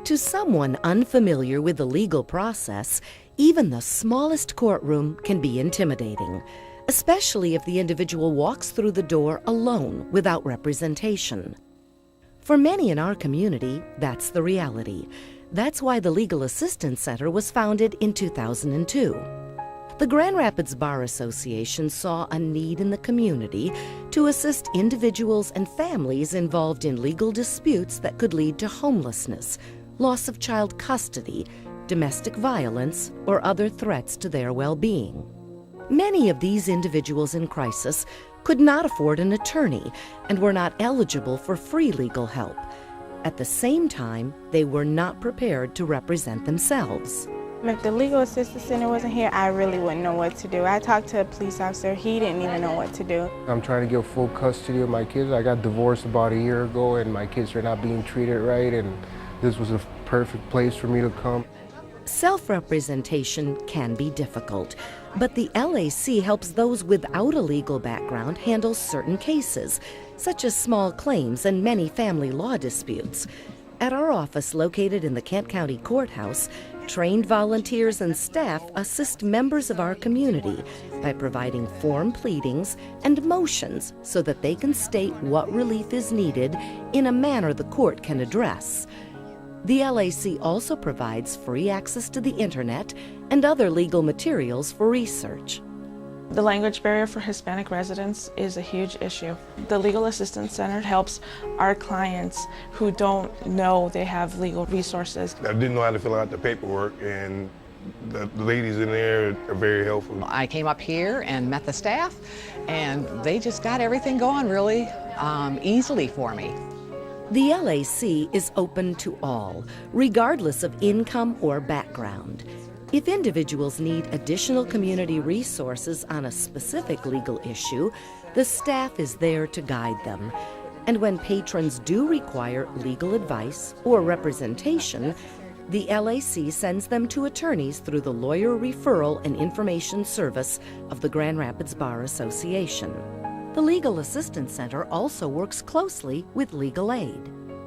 To someone unfamiliar with the legal process, even the smallest courtroom can be intimidating, especially if the individual walks through the door alone without representation. For many in our community, that's the reality. That's why the Legal Assistance Center was founded in 2002. The Grand Rapids Bar Association saw a need in the community to assist individuals and families involved in legal disputes that could lead to homelessness, loss of child custody, domestic violence, or other threats to their well-being. Many of these individuals in crisis could not afford an attorney and were not eligible for free legal help. At the same time, they were not prepared to represent themselves. If the Legal Assistance Center wasn't here, I really wouldn't know what to do. I talked to a police officer, he didn't even know what to do. I'm trying to get full custody of my kids. I got divorced about a year ago and my kids are not being treated right, and this was a perfect place for me to come. Self-representation can be difficult, but the LAC helps those without a legal background handle certain cases, such as small claims and many family law disputes. At our office located in the Kent County Courthouse, trained volunteers and staff assist members of our community by providing form pleadings and motions so that they can state what relief is needed in a manner the court can address. The LAC also provides free access to the internet and other legal materials for research. The language barrier for Hispanic residents is a huge issue. The Legal Assistance Center helps our clients who don't know they have legal resources. I didn't know how to fill out the paperwork, and the ladies in there are very helpful. I came up here and met the staff, and they just got everything going really easily for me. The LAC is open to all, regardless of income or background. If individuals need additional community resources on a specific legal issue, the staff is there to guide them. And when patrons do require legal advice or representation, the LAC sends them to attorneys through the Lawyer Referral and Information Service of the Grand Rapids Bar Association. The Legal Assistance Center also works closely with legal aid.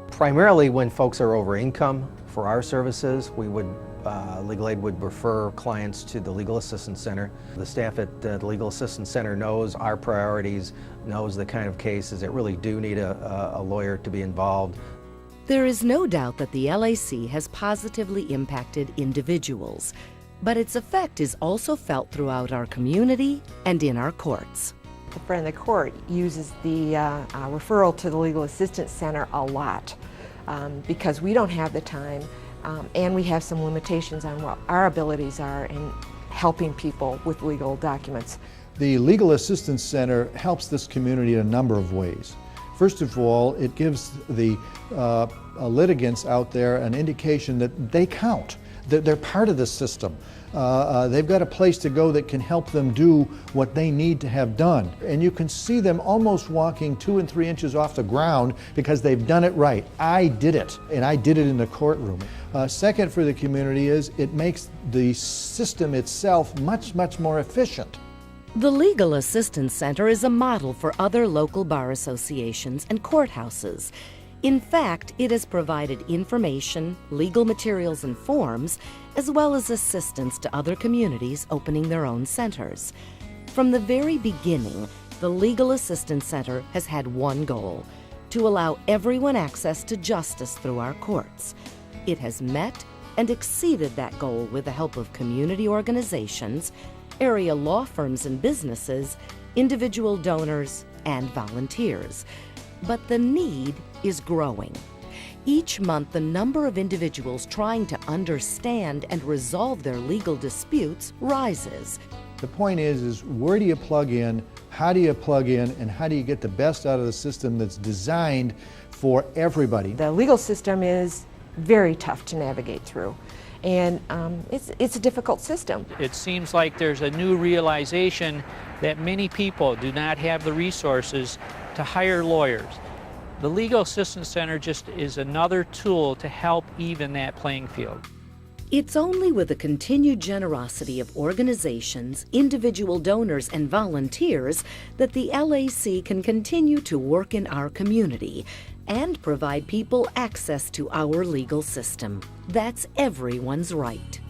Primarily when folks are over income for our services, Legal Aid would refer clients to the Legal Assistance Center. The staff at the Legal Assistance Center knows our priorities, knows the kind of cases that really do need a lawyer to be involved. There is no doubt that the LAC has positively impacted individuals, but its effect is also felt throughout our community and in our courts. The friend of the court uses the referral to the Legal Assistance Center a lot because we don't have the time and we have some limitations on what our abilities are in helping people with legal documents. The Legal Assistance Center helps this community in a number of ways. First of all, it gives the litigants out there an indication that they count, that they're part of the system. They've got a place to go that can help them do what they need to have done. And you can see them almost walking 2 and 3 inches off the ground because they've done it right. I did it, and I did it in the courtroom. Second for the community is it makes the system itself much, much more efficient. The Legal Assistance Center is a model for other local bar associations and courthouses. In fact, it has provided information, legal materials and forms, as well as assistance to other communities opening their own centers. From the very beginning, the Legal Assistance Center has had one goal: to allow everyone access to justice through our courts. It has met and exceeded that goal with the help of community organizations, area law firms and businesses, individual donors, and volunteers. But the need is growing. Each month, the number of individuals trying to understand and resolve their legal disputes rises. The point is where do you plug in, how do you plug in, and how do you get the best out of the system that's designed for everybody? The legal system is very tough to navigate through, and it's a difficult system. It seems like there's a new realization that many people do not have the resources to hire lawyers. The Legal Assistance Center just is another tool to help even that playing field. It's only with the continued generosity of organizations, individual donors, and volunteers that the LAC can continue to work in our community and provide people access to our legal system. That's everyone's right.